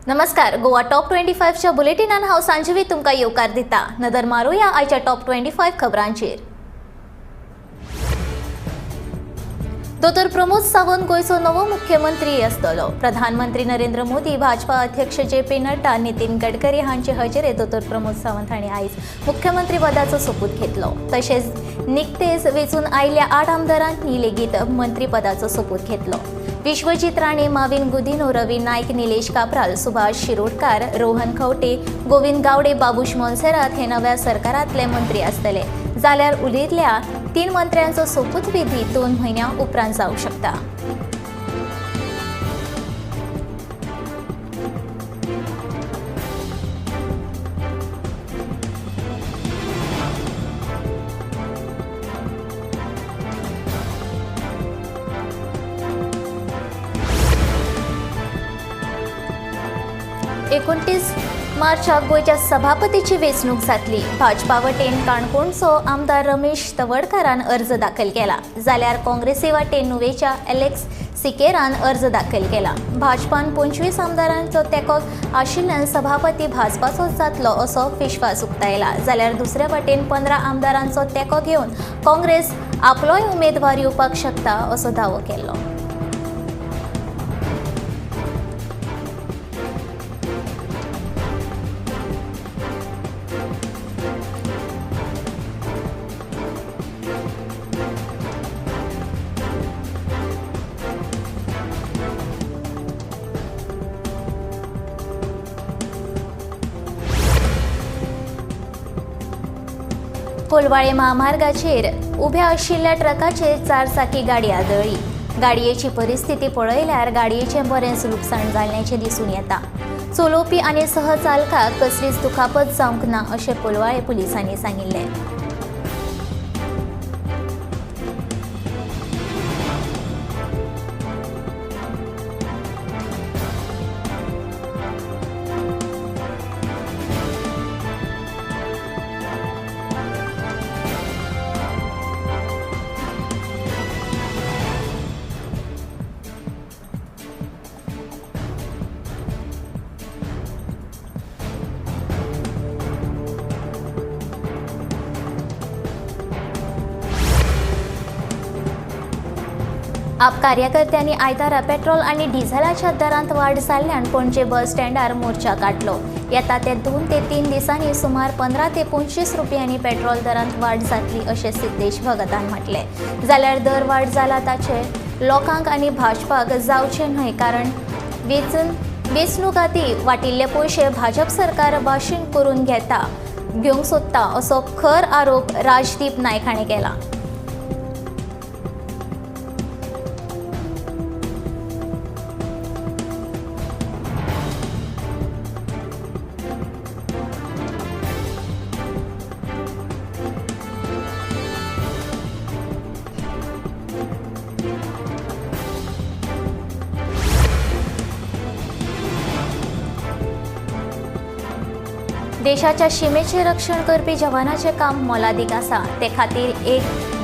नमस्कार. गोवा टॉप 25 च्या बुलेटिनान हांव संजीवी तुमकां येवकार दिता. नदर मारूया आयच्या टॉप 25 खबरांचेर. दोतोर प्रमोद सावंत गोयचो नवो मुख्यमंत्री आसतलो. प्रधानमंत्री नरेंद्र मोदी, भाजपा अध्यक्ष जे.पी. नड्डा, नितीन गडकरी हांचे हजेरेंत दोतोर प्रमोद सावंत हांणी आयज मुख्यमंत्री पदाचो सोपूत घेतलो. तशेंच निकतेच वेंचून आयिल्ल्या 8 आमदारांनी लेगीत मंत्रीपदाचो सोपूत घेतलो. विश्वजीत राणे, माविन गुदिनो, रवी नाईक, निलेश काब्राल, सुभाष शिरोडकार, रोहन खंवटे, गोविंद गावडे, बाबूश मोन्सेरात हे नव्या सरकारांतले मंत्री आसतले. जाल्यार उरिल्ल्या 3 मंत्र्यांचो सोपूत विधी 2 म्हयन्यां उपरांत जावंक शकता. एकोणतीस मार्चाक गोयच्या सभापतीची वेंचणूक जातली. भाजपा वटेन काणकोणचो आमदार रमेश तवडकारान अर्ज दाखल केला, जाल्यार काँग्रेसी वटेन नुवेच्या एलेक्स सिकेरान अर्ज दाखल केला. भाजपान 25 आमदारांचो तेंको आशिल्ल्यान सभापती भाजपाचोच जातलो असो विश्वास उक्तायला, जाल्यार दुसरे वटेन 15 आमदारांचो तेंको घेवन काँग्रेस आपलोय उमेदवार येवपाक शकता असो दावो केलो. कोलवाळे महामार्गाचेर उभ्या आशिल्ल्या ट्रकाचेर 4 चाकी गाडी आदळ्ळी. गाडयेची परिस्थिती पळयल्यार गाडयेचें बरेंच लुकसाण जाल्ल्याचें दिसून येता. चलोवपी आनी सहचालकाक कसलीच दुखापत जावंक ना अशें कोलवाळे पुलिसांनी सांगिल्लें. आप कार्यकर्त्यांनी आयतारा पेट्रोल आनी डिझेलाच्या दरांत वाड जाल्ल्यान पणजे बस स्टँडार मोर्चा काडलो. येता ते 2 ते 3 दिसांनी सुमार 15 ते 25 रुपयांनी पेट्रोल दरांत वाड जातली अशें सिद्धेश भगतान म्हटलें. जाल्यार दर वाड जाला ताचे लोकांक आनी भाजपाक जावचें न्हय, कारण वेंचणुकांती वाटिल्ले पयशे भाजप सरकार भाशीण करून घेवंक सोदता असो खर आरोप राजदीप नायक हांणी केला. देशाच्या शिमेचे रक्षण करपी जवानांचे काम मोलादीक आसा. ते खातीर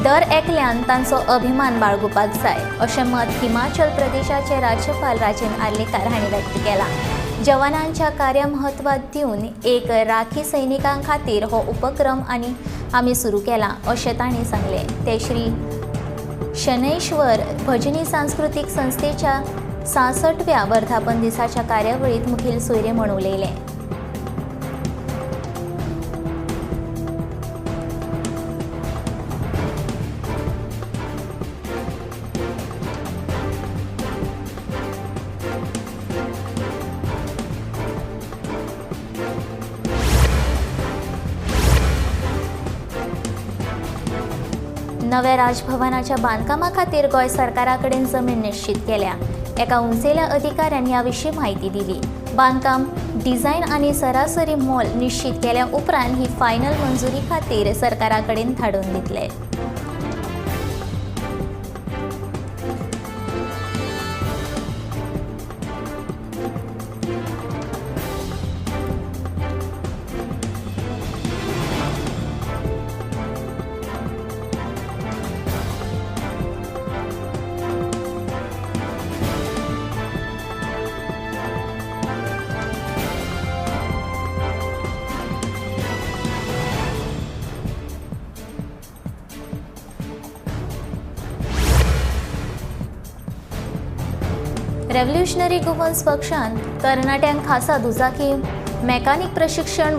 दर एकल्यान तांचो अभिमान बाळगुपाक जाय अशें मत हिमाचल प्रदेशाचे राज्यपाल राजेंद्र आर्लेकर हांणी व्यक्त केलां. जवानांच्या कार्या म्हत्व दिवन एक राखी सैनिकां खातीर हो उपक्रम आमी सुरू केला अशें तांणी सांगलें. ते श्री शनैश्वर भजनी सांस्कृतीक संस्थेच्या 66व्या वर्धापन दिसाच्या कार्यावळीत मुखेल सोयरे म्हूण उलयले. नव्या राजभवनाच्या बांदकामा खातीर गोंय सरकारा कडेन जमीन निश्चित केल्या. एका उंचेल्या अधिकाऱ्यान ह्या विशीं म्हायती दिली. बांदकाम डिझायन आनी सरासरी मोल निश्चित केल्या उपरांत ही फायनल मंजुरी खातीर सरकारा कडेन धाडून दितले. रेव्होल्युशनरी गोवन्स पक्षान तरणाट्यांक खासा दुचाकी मेकॅनिक प्रशिक्षण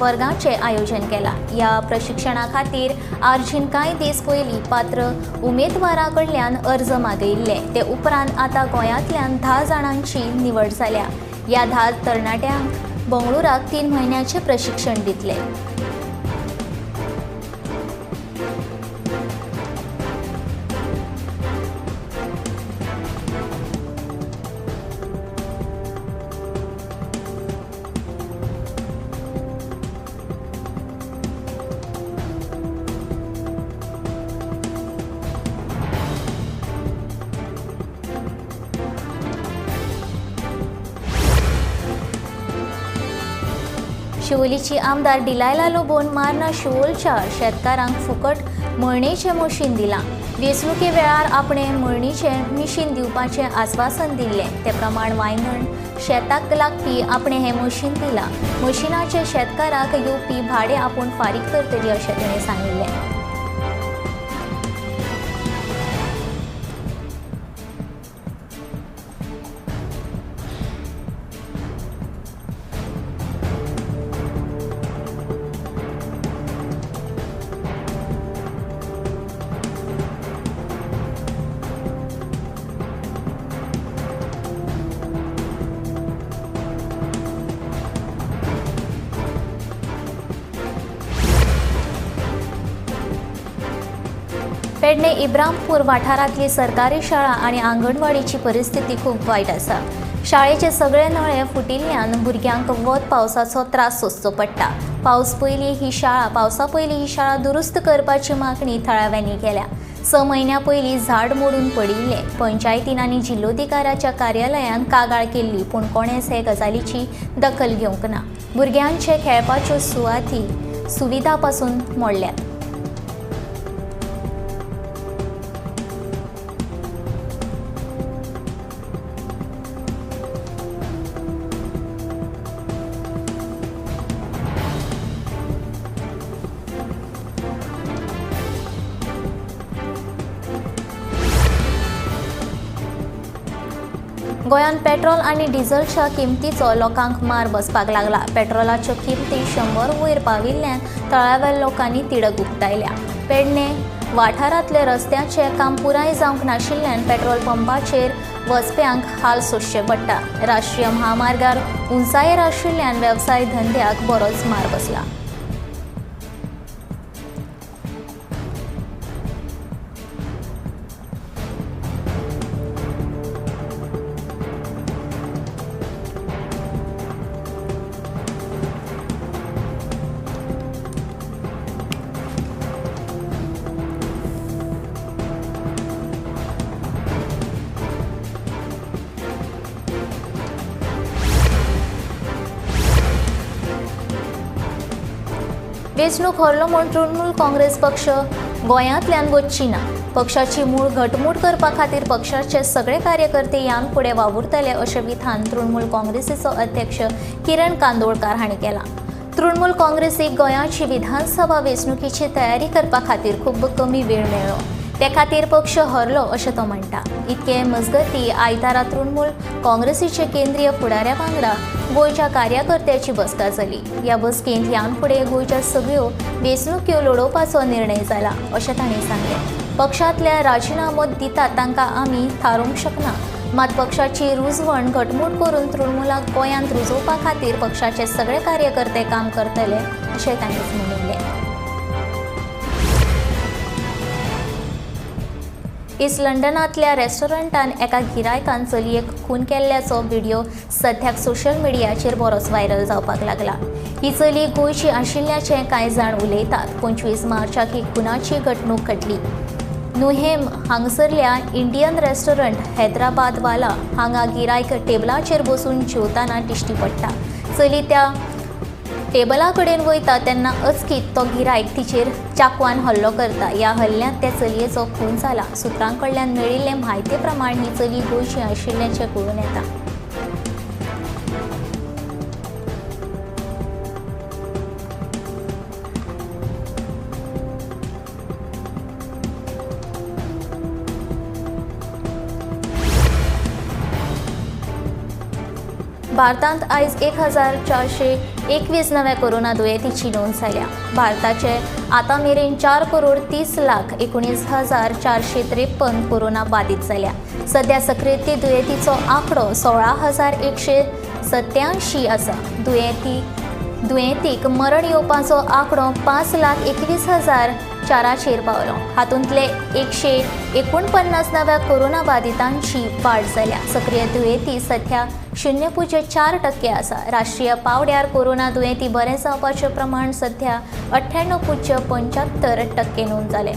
वर्गाचे आयोजन केला। या प्रशिक्षणा खातीर आर्जीन कांय दीस पयलीं पात्र उमेदवारां कडल्यान अर्ज मागयिल्ले। ते उपरांत आतां गोंयांतल्यान 10 जाणांची निवड जाल्या। या 10 तरणाट्यांक बंगळुराक 3 म्हयन्याचे प्रशिक्षण दितले। शिवोलीची आमदार डिलायला लोबोन मार्ना शिवोलच्या शेतकारांक फुकट मळणीचें मशीन दिलां। वेंचणुके वेळार आपणे मळणीचें मिशीन दिवपाचें आस्वासन दिल्लें। ते प्रमाण वांयगण शेताक लागपी आपणे हें मशीन दिलां। मशिनाचें शेतकाराक येवपी भाडें आपूण फारीक करतली अशें तिणें सांगिल्लें। पेडणे इब्रामपूर वाठारांतली सरकारी शाळा आनी आंगणवाडीची परिस्थिती खूब वायट आसा। शाळेचे सगळे नळे फुटिल्ल्यान भुरग्यांक वत पावसाचो त्रास सोंसचो पडटा। पावसा पयलीं ही शाळा दुरुस्त करपाची मागणी थळाव्यांनी केल्या। 6 म्हयन्यां पयलीं झाड मोडून पडिल्ले। पंचायतीन आनी जिल्लोधिकाऱ्याच्या कार्यालयान कागाळ केल्ली, पूण कोणेच हे गजालीची दखल घेवंक ना। भुरग्यांचे खेळपाच्यो सुविधा पासून मोडल्यात। गोंयांत पेट्रोल आनी डिझेलच्या किमतीचो लोकांक मार बसपाक लागला। पेट्रोलाच्यो किमती 100 वयर पाविल्ल्यान तळाव्या लोकांनी तिडक उक्तायल्या। पेडणे वाठारांतले रस्त्याचें काम पुराय जावंक नाशिल्ल्यान पेट्रोल पंपाचेर वचप्यांक हाल सोंसचे पडटा। राष्ट्रीय महामार्गार उंचायेर आशिल्ल्यान वेवसाय धंद्याक बरोच मार बसला। वेंचणूक हरलो म्हूण तृणमूल काँग्रेस पक्ष गोंयांतल्यान वचची ना। पक्षाची मूळ घटमूट करपा खातीर पक्षाचे सगळे कार्यकर्ते यान फुडें वावुरतले अशें विधान तृणमूल काँग्रेसीचो अध्यक्ष किरण कांदोळकार हांणी केलां। तृणमूल काँग्रेसीक गोंयाची विधानसभा वेंचणुकीची तयारी करपा खातीर खूब कमी वेळ मेळ्ळो। ते खातीर पक्ष हरलो अशें तो म्हणटा। इतके मजगतीं आयतारा तृणमूल काँग्रेसीचे केंद्रीय फुडाऱ्या वांगडा गोंयच्या कार्यकर्त्याची बसका जाली। ह्या बसकेंत ह्यान फुडें गोंयच्या सगळ्यो वेंचणुक्यो लडोवपाचो निर्णय जाला अशें तांणी सांगलें। पक्षांतल्या राजिनामो दितात तांकां आमी थारोवंक शकना, मात पक्षाची रुजवण घटमूट करून तृणमूलाक गोंयांत रुजोवपा खातीर पक्षाचे सगळे कार्यकर्ते काम करतले अशें तांणी म्हणिल्लें। इस्ट लंडनांतल्या रेस्टॉरंटान एका गिरायकान चलयेक खून केल्ल्याचो व्हिडिओ सध्याक सोशल मिडियाचेर बरोच व्हायरल जावपाक लागला। ही चली गोंयची आशिल्ल्याचें कांय जाण उलयतात। 25 मार्चाक ही खुनाची घडणूक घडली। नुहेम हांगसरल्या इंडियन रेस्टॉरंट हैदराबादवाला हांगा गिरायक टेबलाचेर बसून जेवताना दिश्टी पडटा। चली त्या टेबला कडेन वयता तेन्ना अचकीत तो गिरायक तिचेर चाकवान हल्लो करता। ह्या हल्ल्यांत त्या चलयेचो खून जाला। सुत्रां कडल्यान मेळिल्ले म्हायती प्रमाण ही चली गोंयची आशिल्ल्याचें कळून येता। भारतांत आयज 1421 नव्या कोरोना दुयेंतींची नोंद जाल्या। भारताचे आतां मेरेन 4,30,19,453 कोरोना बाधित जाल्या। सध्या सक्रिय दुयेंतींचो आंकडो 16,187 आसा। दुयेंतीक मरण येवपाचो आंकडो 5,21,400 पावलो। हातूंतले 149 नव्या कोरोना बाधितांची वाड जाल्या। सक्रिय दुयेंती सध्या 0.4% आसा। राष्ट्रीय पावड्यार कोरोना दुयेंती बरे जावपाचें प्रमाण सध्या 98.75% नोंद जालें।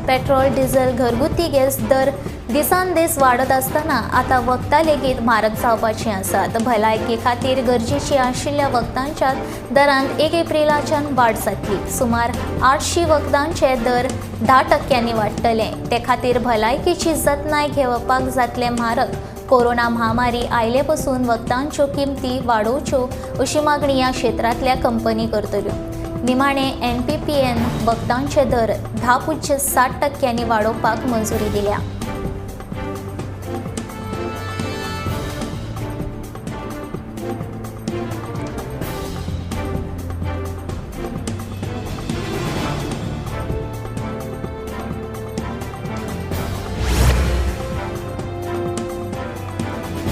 पेट्रोल, डिझेल, घरगुती गॅस दर दिसान दीस वाडत आसतना आतां वखदां लेगीत म्हारग जावपाचीं आसात। भलायके खातीर गरजेची आशिल्ल्या वखदांच्या दरांत 1 एप्रिलाच्यान वाड जातली। सुमार 800 वखदांचे दर 10% वाडटले। ते खातीर भलायकेची जतनाय घेवपाक जातले म्हारग। कोरोना महामारी आयले पासून वखदांच्यो किमती वाडोवच्यो अशी मागणी ह्या क्षेत्रांतल्या कंपनी करतल्यो। निमाणे NPPN वखदांचे दर 10.7% वाडोवपाक मंजुरी दिल्या।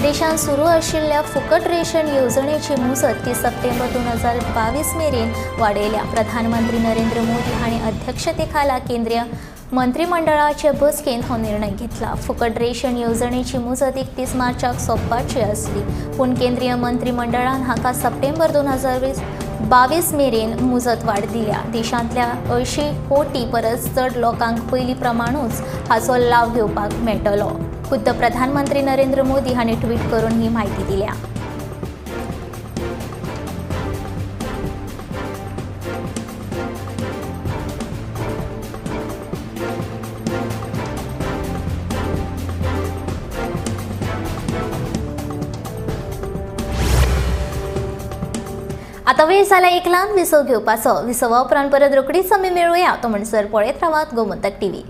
देशांत सुरू आशिल्ल्या फुकट रेशन येवजणेची मुजत 30 सप्टेंबर 2022 मेरेन वाडयल्या। प्रधानमंत्री नरेंद्र मोदी हांणी अध्यक्षतेखाला केंद्रीय मंत्रिमंडळाचे बसकेंत हो निर्णय घेतला। फुकट रेशन येवजणेची मुजत 31 मार्चाक सोंपपाची आसली, पूण केंद्रीय मंत्रिमंडळान हाका सप्टेंबर 2022 मेरेन मुजत वाड दिल्या। देशांतल्या 80 कोटी परस चड लोकांक पयलीं प्रमाणूच हाचो लाव घेवपाक मेळटलो। खुद्द प्रधानमंत्री नरेंद्र मोदी हांणी ट्वीट करून ही माहिती दिल्या। आता वेळ जाला एक ल्हान विसव घेवपाचो। विसवा उपरांत परत रोखडीच आमी मेळुया। तो म्हणसर पळयत रावात गोमंतक TV।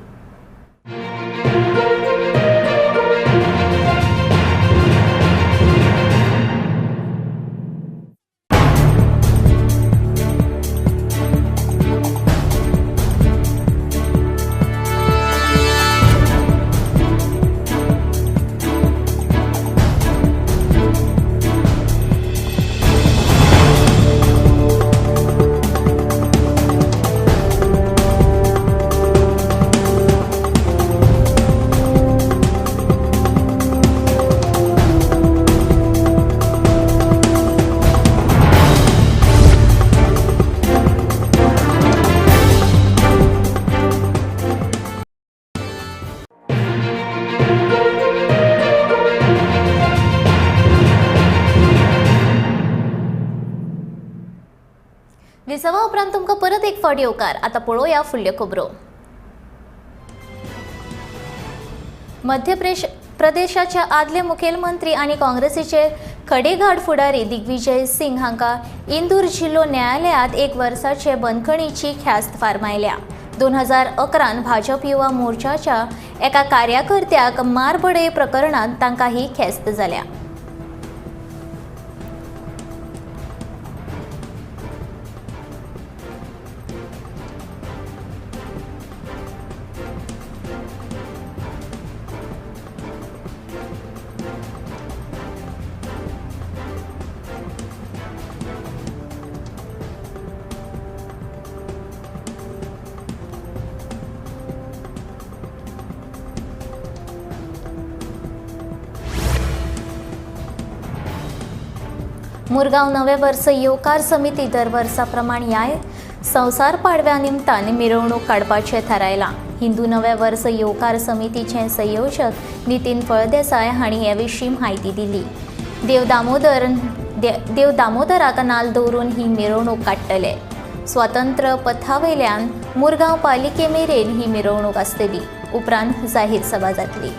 विसवा उपरांत तुमकां परत एक फावट येवकार। आता पळोवया फुडल्यो खबरो। मध्य प्रदेशाचे आदले मुखेलमंत्री आणि काँग्रेसीचे खडेगाड फुडारी दिग्विजय सिंग हांकां इंदूर जिल्लो न्यायालयांत 1 वर्साचे बंदखणीची ख्यास्त फार्मायल्या। 2011 भाजप युवा मोर्चाच्या एका कार्यकर्त्याक मारबडे प्रकरणांत तांकां ही ख्यास्त जाल्या। मुरगांव नवे वर्स येवकार समिती दर वर्सा प्रमाण ह्या संवसार पाडव्या निमतान मिरवणूक काडपाचें थारायलां। हिंदू नवे वर्स येवकार समितीचे संयोजक नितीन फळदेसाय हांणी हे विशीं म्हायती दिली। देव दामोदराक नाल दवरून ही मिरवणूक काडटले। स्वतंत्र पथावयल्यान मुरगांव पालिके मेरेन ही मिरवणूक आसतली। उपरांत जाहीर सभा जातली।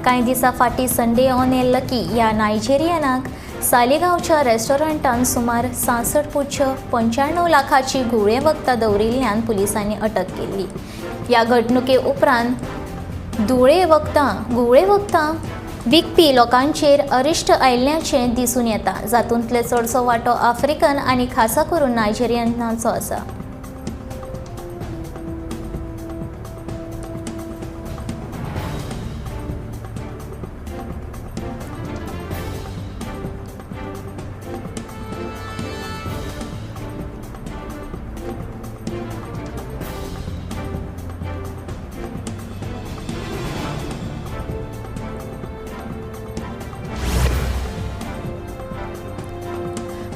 कांय दिसा फाटीं संडे ऑन ए लकी ह्या नायजेरियनाक सालिगांवच्या रेस्टॉरंटान सुमार 66.95 लाखाची घुवळे वखदां दवरिल्ल्यान पुलिसांनी अटक केल्ली. ह्या घडणुके उपरांत घुवळे वखदां विकपी लोकांचेर अरिश्ट आयिल्ल्याचें दिसून येता, जातूंतलो चडसो वांटो आफ्रिकन आनी खासा करून नायजेरियनाचो आसा.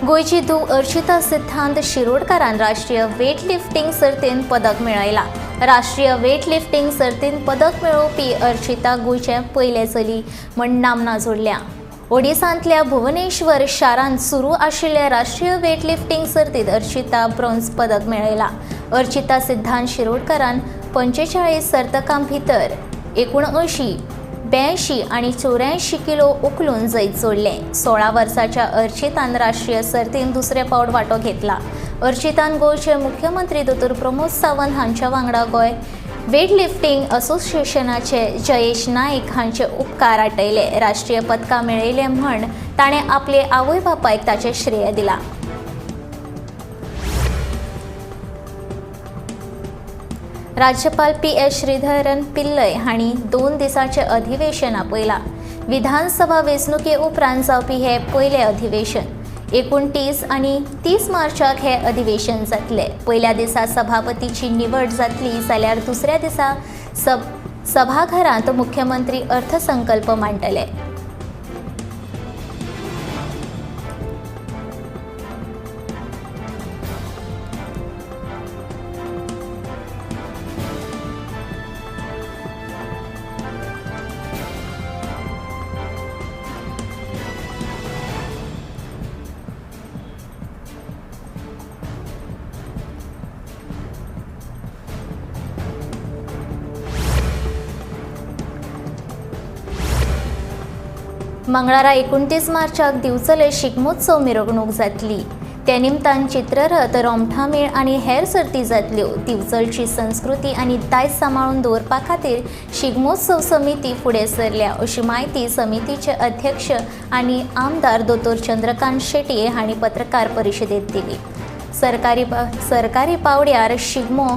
गोंयची धूव अर्चिता सिद्धांत शिरोडकारान राष्ट्रीय वेट लिफ्टिंग सर्तींत पदक मेळयलां. राष्ट्रीय वेट लिफ्टिंग सर्तींत पदक मेळोवपी अर्चिता गोंयचें पयलें चली म्हूण नामना जोडल्या. ओडिसांतल्या भुवनेश्वर शारांत सुरू आशिल्ल्या राष्ट्रीय वेट लिफ्टिंग सर्तींत अर्चिता ब्रॉन्झ पदक मेळयलां. अर्चिता सिद्धांत शिरोडकारान 45 सर्तकां भितर 79, 82 आनी 84 किलो उखलून जैत जोडलें. 16 वर्सांच्या अर्चितान राष्ट्रीय सर्तींत दुसरे फावट वांटो घेतला. अर्चितान गोंयचे मुख्यमंत्री दोतोर प्रमोद सावंत हांच्या वांगडा गोंय वेट लिफ्टिंग असोसिएशनाचे जयेश नाईक हांचे उपकार आटयले. राष्ट्रीय पदकां मेळयले म्हण ताणें आपले आवय बापायक ताचें श्रेय दिलां. राज्यपाल PS श्रीधरन पिल्लय हांणी 2 दिसांचें अधिवेशन आपयलां. विधानसभा वेंचणुके उपरांत जावपी हे पयलें अधिवेशन. 29 आनी 30 मार्चाक हे अधिवेशन जातलें. पयल्या दिसा सभापतीची निवड जातली जाल्यार दुसऱ्या दिसा सभाघरांत मुख्यमंत्री अर्थसंकल्प मांडटले. मंगळारा 29 मार्चाक दिवचले शिगमोत्सव मिरवणूक जातली. ते निमतान चित्ररथ, रोमठामेळ आनी हेर सर्ती जातल्यो. दिवचलची संस्कृती आनी दायज सांबाळून दवरपा खातीर शिगमोत्सव समिती फुडें सरल्या, अशी माहिती समितीचे अध्यक्ष आनी आमदार दोतोर चंद्रकांत शेटये हांणी पत्रकार परिशदेंत दिली. सरकारी पावड्यार शिगमो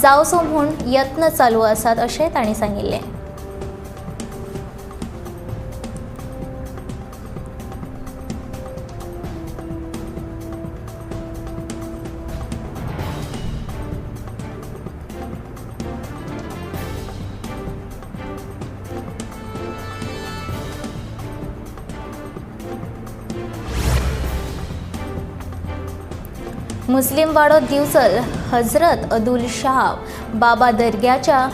जावचो म्हूण यत्न चालू आसात अशें तांणी सांगिल्लें. मुस्लिम वाडो दिवचल हजरत अदुल शाह बाबा दर्ग्याच्या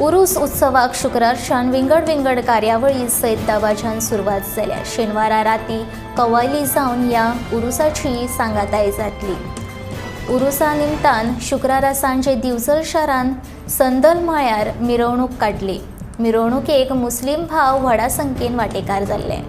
उरूस उत्सवाक शुक्रारच्यान विंगड कार्यावळी सयत दाबाज्यान सुरवात जाल्या. शेनवारा राती कवायली जावन ह्या उरुसाची सांगाताय जातली. उरुसा निमतान शुक्रारा सांजे दिवचल शारान संदल माळ्यार मिरवणूक काडली. मिरवणुकेक मुस्लिम भाव व्हडा संख्येन वांटेकार जाल्ले.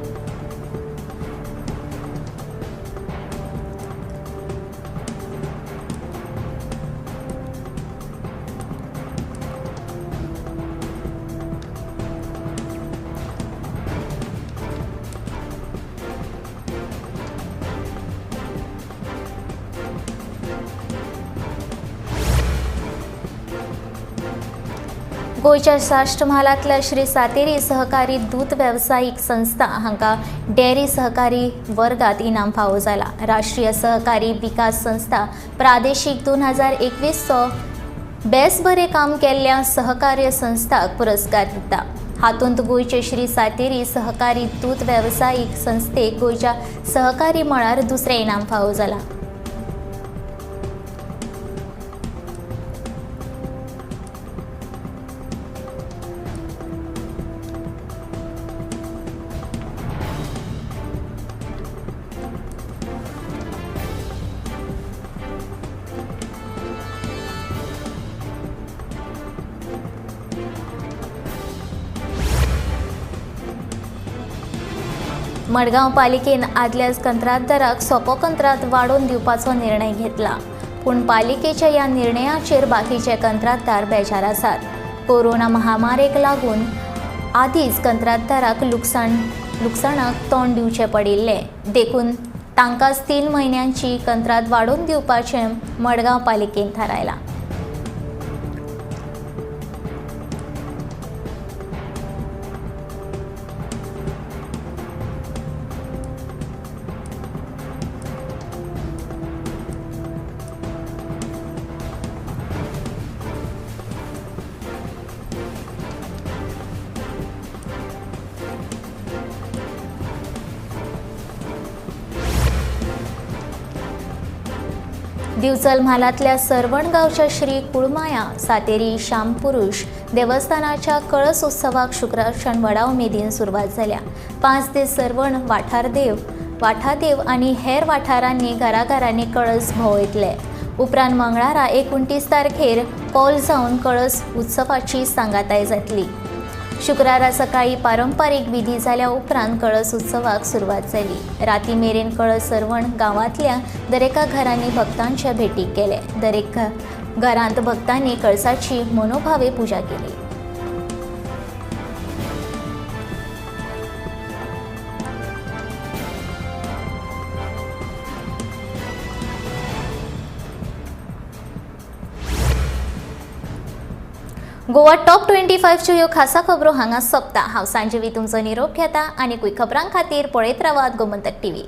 गोयच्या साश्ट महालांतल्या श्री सातेरी सहकारी दूध वेवसायीक संस्था हांकां डेअरी सहकारी वर्गात इनाम फावो जाला. राष्ट्रीय सहकारी विकास संस्था प्रादेशीक 2021चो बेस बरें काम केल्ल्या सहकार्य संस्थाक पुरस्कार दिता. हातूंत गोयचे श्री सातेरी सहकारी दूध वेवसायीक संस्थेक गोयच्या सहकारी मळार दुसरें इनाम फावो जाला. मडगांव पालिकेन आदल्याच कंत्राटदाराक सोपो कंत्राट वाडोवन दिवपाचो निर्णय घेतला, पूण पालिकेच्या ह्या निर्णयाचेर बाकीचे कंत्राटदार बेजार आसात। कोरोना महामारीक लागून आदींच कंत्राटदाराक लुकसाणाक तोंड दिवचें पडिल्लें, देखून तांकांच 3 म्हयन्यांची कंत्राट वाडोवन दिवपाचें मडगांव पालिकेन थारायलां। दिवचल म्हालांतल्या सरवण गांवच्या श्री कुळमाया सातेरी श्यामपुरुष देवस्थानाच्या कळस उत्सवाक शुक्रारच्यान व्हडा उमेदीन सुरवात जाल्या। 5 दीस सरवण वाठादेव आनी हेर वाठारांनी घराघरांनी कळस भोंवयतले। उपरांत मंगळारा 29 तारखेर कौल जावन कळस उत्सवाची सांगाताय जातली। शुक्रारा सकाळी पारंपारीक विधी जाल्या उपरांत कळस उत्सवाक सुरवात जाली। राती मेरेन कळस सरवण गांवांतल्या दरेका घरांनी भक्तांच्या भेटीक गेले। दरेक घरांत भक्तांनी कळसाची मनोभावे पुजा केली। गोवा टॉप 25 च्यो ह्यो खासा खबरो हांगा सोंपता। हांव सांजवी तुमचो निरोप घेता आनी खबरां खातीर पळयत रावात गोमंतक टीव्ही।